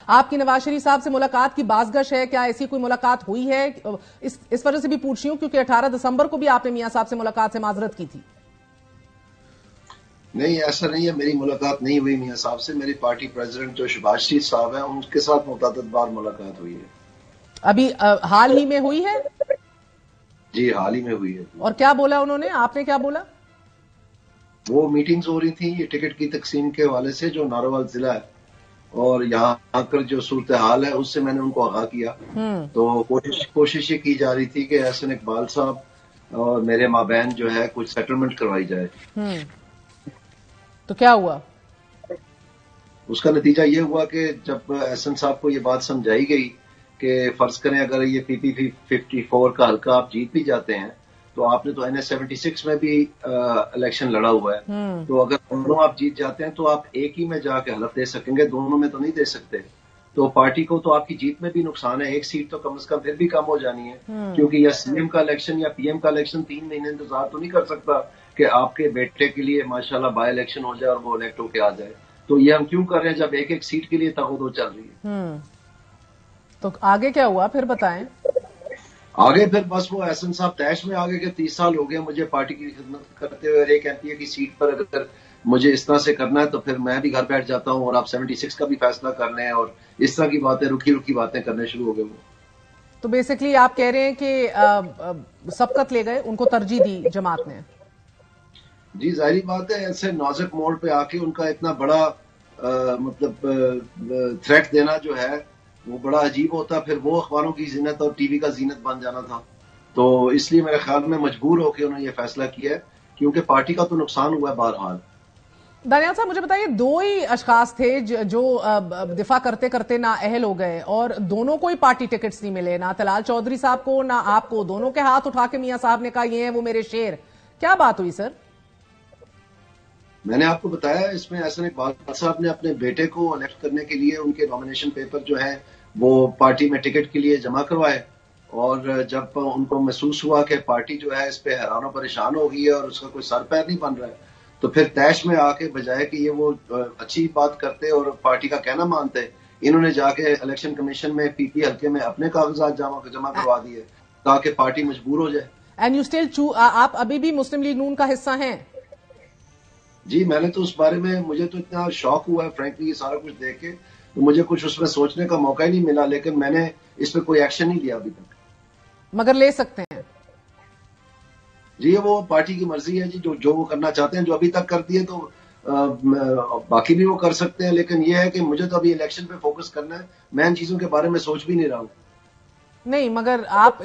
آپ کی نواز شریف صاحب سے ملاقات کی بازگشت ہے کیا؟ ایسی کوئی ملاقات ہوئی ہے؟ اس وجہ سے بھی پوچھ رہی ہوں کیونکہ 18 دسمبر کو بھی آپ نے میاں صاحب سے ملاقات سے معذرت کی تھی۔ نہیں، ایسا نہیں ہے، میری ملاقات نہیں ہوئی میاں صاحب سے۔ میری پارٹی پریزیڈنٹ جو شہباز شریف صاحب ہیں ان کے ساتھ متعدد بار ملاقات ہوئی ہے۔ ابھی حال ہی میں ہوئی ہے؟ جی حال ہی میں ہوئی ہے۔ اور کیا بولا انہوں نے؟ آپ نے کیا بولا؟ وہ میٹنگز ہو رہی تھیں یہ ٹکٹ کی تقسیم کے حوالے سے جو ناروال ضلع ہے اور یہاں آ کر جو صورتحال ہے اس سے میں نے ان کو آگاہ کیا، تو کوشش یہ کی جا رہی تھی کہ احسن اقبال صاحب اور میرے مابین جو ہے کچھ سیٹلمنٹ کروائی جائے۔ تو کیا ہوا؟ اس کا نتیجہ یہ ہوا کہ جب احسن صاحب کو یہ بات سمجھائی گئی کہ فرض کریں اگر یہ پی پی 54 کا حلقہ آپ جیت بھی جاتے ہیں تو آپ نے تو NS 76 میں بھی الیکشن لڑا ہوا ہے، تو اگر دونوں آپ جیت جاتے ہیں تو آپ ایک ہی میں جا کے حلف دے سکیں گے، دونوں میں تو نہیں دے سکتے۔ تو پارٹی کو تو آپ کی جیت میں بھی نقصان ہے، ایک سیٹ تو کم از کم پھر بھی کم ہو جانی ہے، کیونکہ یا سی ایم کا الیکشن یا پی ایم کا الیکشن 3 مہینے انتظار تو نہیں کر سکتا کہ آپ کے بیٹے کے لیے ماشاءاللہ بائی الیکشن ہو جائے اور وہ الیکٹ ہو کے آ جائے۔ تو یہ ہم کیوں کر رہے ہیں جب ایک ایک سیٹ کے لیے تغدو چل رہی ہے؟ تو آگے کیا ہوا پھر بتائیں؟ آگے پھر بس وہ احسن صاحب طیش میں آگے کہ 30 سال ہو گئے مجھے پارٹی کی خدمت کرتے ہوئے، اور ایک ایم پی اے کی سیٹ پر اگر مجھے اس طرح سے کرنا ہے تو پھر میں بھی گھر بیٹھ جاتا ہوں اور آپ 76 کا بھی فیصلہ کر لیں، اور اس طرح کی باتیں رکی باتیں کرنے شروع ہو گئے وہ۔ تو بیسکلی آپ کہہ رہے ہیں کہ سبقت لے گئے، ان کو ترجیح دی جماعت نے؟ جی ظاہری بات ہے، ایسے نازک موڑ پہ آ کے ان کا اتنا بڑا مطلب تھریٹ دینا جو ہے وہ بڑا عجیب ہوتا، پھر وہ اخباروں کی زینت اور ٹی وی کا زینت بن جانا تھا، تو اس لیے میرے خیال میں مجبور ہو کے انہوں نے یہ فیصلہ کیا ہے، کیونکہ پارٹی کا تو نقصان ہوا ہے بہرحال۔ دانیال صاحب مجھے بتائیے، 2 ہی اشخاص تھے جو دفاع کرتے کرتے نااہل ہو گئے اور دونوں کو ہی پارٹی ٹکٹس نہیں ملے، نہ طلال چودھری صاحب کو نہ آپ کو، دونوں کے ہاتھ اٹھا کے میاں صاحب نے کہا یہ ہیں وہ میرے شیر، کیا بات ہوئی سر؟ میں نے آپ کو بتایا اس میں احسن اقبال صاحب نے اپنے بیٹے کو الیکٹ کرنے کے لیے ان کے نامینیشن پیپر جو ہے وہ پارٹی میں ٹکٹ کے لیے جمع کروائے، اور جب ان کو محسوس ہوا کہ پارٹی جو ہے اس پہ حیران و پریشان ہو گئی ہے اور اس کا کوئی سر پیر نہیں بن رہا ہے، تو پھر طیش میں آ کے بجائے کہ یہ وہ اچھی بات کرتے اور پارٹی کا کہنا مانتے، انہوں نے جا کے الیکشن کمیشن میں پی پی حلقے میں اپنے کاغذات جمع کروا دیے تاکہ پارٹی مجبور ہو جائے۔ اینڈ یو اسٹل آپ ابھی بھی مسلم لیگ نون کا حصہ ہیں؟ جی میں نے تو اس بارے میں، مجھے تو اتنا شوق ہوا ہے فرینکلی یہ سارا کچھ دیکھ کے، تو مجھے کچھ اس میں سوچنے کا موقع ہی نہیں ملا، لیکن میں نے اس پہ کوئی ایکشن نہیں لیا ابھی تک۔ مگر لے سکتے ہیں؟ جی وہ پارٹی کی مرضی ہے جی، جو وہ کرنا چاہتے ہیں، جو ابھی تک کر دیے تو باقی بھی وہ کر سکتے ہیں، لیکن یہ ہے کہ مجھے تو ابھی الیکشن پہ فوکس کرنا ہے، میں ان چیزوں کے بارے میں سوچ بھی نہیں رہا ہوں۔ نہیں مگر آپ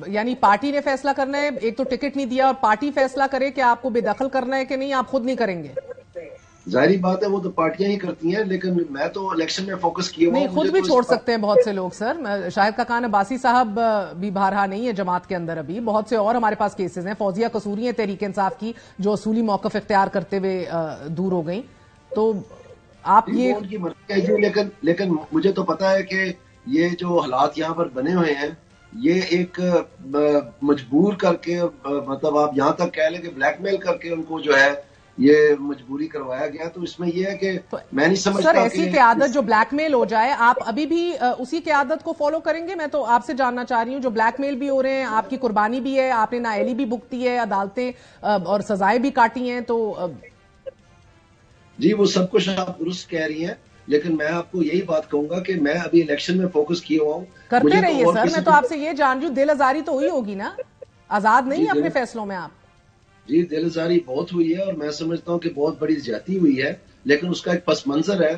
یعنی پارٹی نے فیصلہ کرنا ہے، ایک تو ٹکٹ نہیں دیا اور پارٹی فیصلہ کرے کہ آپ کو بے دخل کرنا ہے کہ نہیں، آپ خود نہیں کریں گے؟ ظاہری بات ہے وہ تو پارٹیاں ہی کرتی ہیں، لیکن میں تو الیکشن میں فوکس کیا ہوں۔ نہیں خود بھی چھوڑ سکتے ہیں بہت سے لوگ سر، شاہد کاکان عباسی صاحب بھی بہرحا نہیں ہے جماعت کے اندر، ابھی بہت سے اور ہمارے پاس کیسز ہیں، فوزیہ قصوری ہیں تحریک انصاف کی جو اصولی موقف اختیار کرتے ہوئے دور ہو گئیں، تو آپ یہ ان کی مرضی ہے، لیکن مجھے تو پتا ہے کہ یہ جو حالات یہاں پر بنے ہوئے ہیں یہ ایک مجبور کر کے، مطلب آپ یہاں تک کہہ لیں کہ بلیک میل کر کے ان کو جو ہے یہ مجبوری کروایا گیا، تو اس میں یہ ہے کہ میں نہیں سمجھتا سر ایسی قیادت جو بلیک میل ہو جائے، آپ ابھی بھی اسی قیادت کو فالو کریں گے؟ میں تو آپ سے جاننا چاہ رہی ہوں، جو بلیک میل بھی ہو رہے ہیں، آپ کی قربانی بھی ہے، آپ نے نااہلی بھی بھگتی ہے، عدالتیں اور سزائیں بھی کاٹی ہیں، تو جی وہ سب کچھ آپ درست کہہ رہی ہیں، لیکن میں آپ کو یہی بات کہوں گا کہ میں ابھی الیکشن میں فوکس کیا ہوا ہوں۔ کرتے رہیے سر، میں تو آپ سے یہ جان رہی ہوں، دل آزاری تو ہوئی ہوگی نا، آزاد نہیں اپنے فیصلوں میں آپ؟ جی دل آزاری بہت ہوئی ہے، اور میں سمجھتا ہوں کہ بہت بڑی زیادتی ہوئی ہے، لیکن اس کا ایک پس منظر ہے،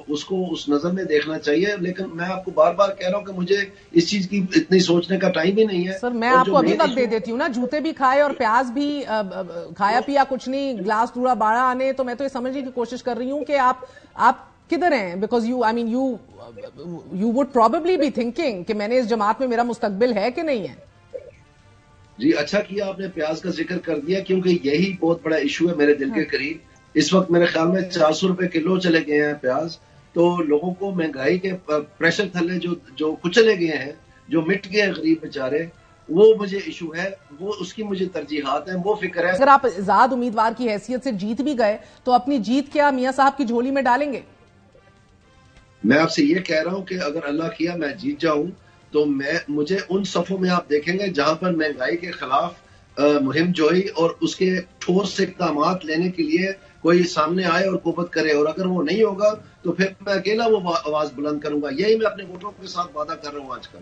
اس کو اس نظر میں دیکھنا چاہیے، لیکن میں آپ کو بار بار کہہ رہا ہوں کہ مجھے اس چیز کی اتنی سوچنے کا ٹائم ہی نہیں ہے۔ سر میں آپ کو ابھی وقت دے دیتی ہوں نا، جوتے بھی کھائے اور پیاز بھی کھایا پیا کچھ نہیں، گلاس پورا باڑا آنے، تو میں تو یہ سمجھنے کی کوشش کر رہی ہوں کہ آپ کدھر ہیں، because you would probably be thinking کہ میں نے اس جماعت میں میرا مستقبل ہے کہ نہیں ہے۔ جی اچھا کیا آپ نے پیاز کا ذکر کر دیا، کیونکہ یہی بہت بڑا ایشو ہے میرے دل کے قریب۔ اس وقت میرے خیال میں 400 روپے کلو چلے گئے ہیں پیاز، تو لوگوں کو مہنگائی کے پریشر تھلے جو کچلے گئے ہیں، جو مٹ گئے ہیں غریب بیچارے، وہ مجھے ایشو ہے، وہ اس کی مجھے ترجیحات ہیں، وہ فکر ہے۔ اگر آپ آزاد امیدوار کی حیثیت سے جیت بھی گئے تو اپنی جیت کیا میاں صاحب کی جھولی میں ڈالیں گے؟ میں آپ سے یہ کہہ رہا ہوں کہ اگر اللہ کیا میں جیت جاؤں تو مجھے ان صفوں میں آپ دیکھیں گے جہاں پر مہنگائی کے خلاف مہم جوئی اور اس کے ٹھوس اقدامات لینے کے لیے کوئی سامنے آئے اور قوت کرے، اور اگر وہ نہیں ہوگا تو پھر میں اکیلا وہ آواز بلند کروں گا. یہی میں اپنے ووٹروں کے ساتھ وعدہ کر رہا ہوں آج کل.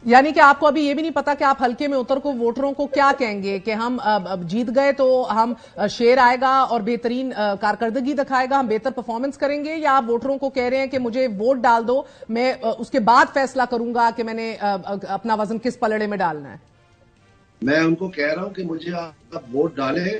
یعنی کہ آپ کو ابھی یہ بھی نہیں پتا کہ آپ ہلکے میں اتر کو ووٹروں کو کیا کہیں گے کہ ہم جیت گئے تو ہم شیر آئے گا اور بہترین کارکردگی دکھائے گا، ہم بہتر پرفارمنس کریں گے، یا آپ ووٹروں کو کہہ رہے ہیں کہ مجھے ووٹ ڈال دو، میں اس کے بعد فیصلہ کروں گا کہ میں نے اپنا وزن کس پلڑے میں ڈالنا ہے؟ میں ان کو کہہ رہا ہوں کہ مجھے آپ ووٹ ڈالیں،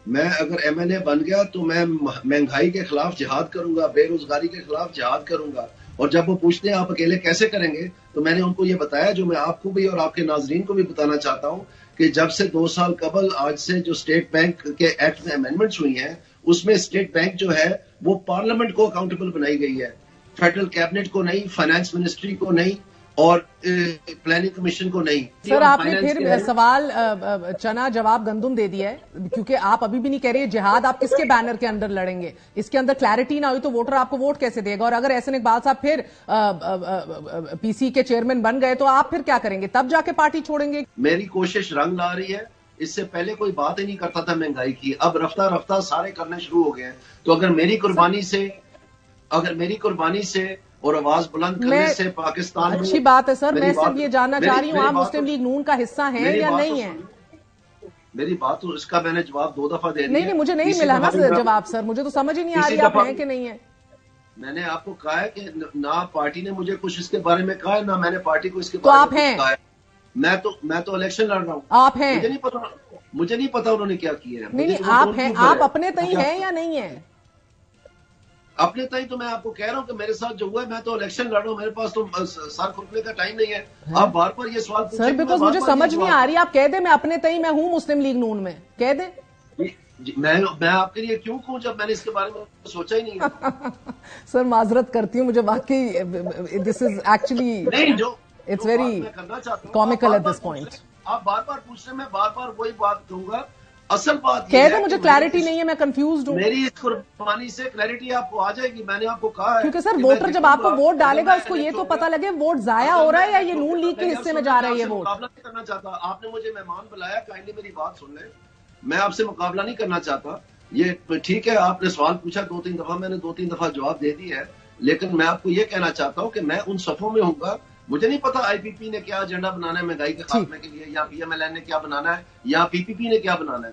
میں اگر ایم ایل اے بن گیا تو میں مہنگائی کے خلاف جہاد کروں گا، بے روزگاری کے خلاف جہاد کروں گا. اور جب وہ پوچھتے ہیں آپ اکیلے کیسے کریں گے تو میں نے ان کو یہ بتایا جو میں آپ کو بھی اور آپ کے ناظرین کو بھی بتانا چاہتا ہوں کہ جب سے 2 سال قبل آج سے جو اسٹیٹ بینک کے ایکٹ میں امینڈمنٹس ہوئی ہیں اس میں اسٹیٹ بینک جو ہے وہ پارلیمنٹ کو اکاؤنٹیبل بنائی گئی ہے، فیڈرل کیبنٹ کو نہیں، فائنانس منسٹری کو نہیں، اور پلاننگ کمیشن کو نہیں. سر آپ نے پھر سوال چنا جواب گندم دے دیا ہے، کیونکہ آپ ابھی بھی نہیں کہہ رہے جہاد آپ کس کے بینر کے اندر لڑیں گے. اس کے اندر کلیئرٹی نہ ہوئی تو ووٹر آپ کو ووٹ کیسے دے گا؟ اور اگر احسن اقبال صاحب پھر پی سی کے چیئرمین بن گئے تو آپ پھر کیا کریں گے؟ تب جا کے پارٹی چھوڑیں گے؟ میری کوشش رنگ لا رہی ہے. اس سے پہلے کوئی بات ہی نہیں کرتا تھا مہنگائی کی، اب رفتہ رفتہ سارے کرنے شروع ہو گئے ہیں. تو اگر میری قربانی سے اور آواز بلند کرنے سے پاکستان میں اچھی بات ہے سر، میں صرف یہ جاننا چاہ رہی ہوں آپ مسلم لیگ نون کا حصہ ہیں یا نہیں ہیں؟ میری بات تو اس کا میں نے جواب 2 دفعہ دے دیا. نہیں مجھے نہیں ملا نا جواب سر، مجھے تو سمجھ ہی نہیں آ رہی آپ ہیں کہ نہیں ہیں. میں نے آپ کو کہا ہے کہ نہ پارٹی نے مجھے کچھ اس کے بارے میں کہا ہے، نہ میں نے پارٹی کو اس کے بارے میں کہا ہے. میں تو الیکشن لڑ رہا ہوں. آپ ہیں؟ مجھے نہیں پتا انہوں نے کیا کیا ہے. نہیں آپ ہیں، آپ اپنے تئیں ہیں یا نہیں ہیں؟ اپنے تئیں تو میں آپ کو کہہ رہا ہوں کہ میرے ساتھ جو ہوا ہے میں تو الیکشن لڑ رہا ہوں، میرے پاس تو سر کھرکنے کا ٹائم نہیں ہے. آپ بار بار یہ سوال پوچھیں. سر بیکاز مجھے سمجھ نہیں آ رہی، آپ کہہ دیں میں اپنے تئیں میں ہوں مسلم لیگ نون میں، کہہ دیں. میں آپ کے لیے کیوں کہوں جب میں نے اس کے بارے میں سوچا ہی نہیں ہے. سر معذرت کرتی ہوں، مجھے واقعی this is actually it's very comical at this point. آپ بار بار پوچھ رہے ہیں، میں بار بار وہی بات کہوں گا. اصل بات کہہ دیں مجھے کلیئرٹی نہیں ہے، میں کنفیوزڈ ہوں. میری اس قربانی سے کلیئرٹی آپ کو آ جائے گی. میں نے آپ کو کہا ہے کیونکہ سر ووٹر جب آپ کو ووٹ ڈالے گا اس کو یہ تو پتا لگے ووٹ ضائع ہو رہا ہے یا یہ نون لیگ کے حصے میں جا رہا ہے. یہ ووٹ مقابلہ نہیں کرنا چاہتا. آپ نے مجھے مہمان بلایا، کائنڈلی میری بات سن لیں. میں آپ سے مقابلہ نہیں کرنا چاہتا. یہ ٹھیک ہے آپ نے سوال پوچھا 2-3 دفعہ، میں نے 2-3 دفعہ جواب دے دی ہے، لیکن میں آپ کو یہ کہنا چاہتا ہوں کہ میں ان صفوں میں ہوں گا. مجھے نہیں پتا آئی پی پی نے کیا ایجنڈا بنانا ہے مہنگائی کے خاتمے کے لیے، یا پی ایم ایل این نے کیا بنانا ہے، یا پی پی پی نے کیا بنانا ہے.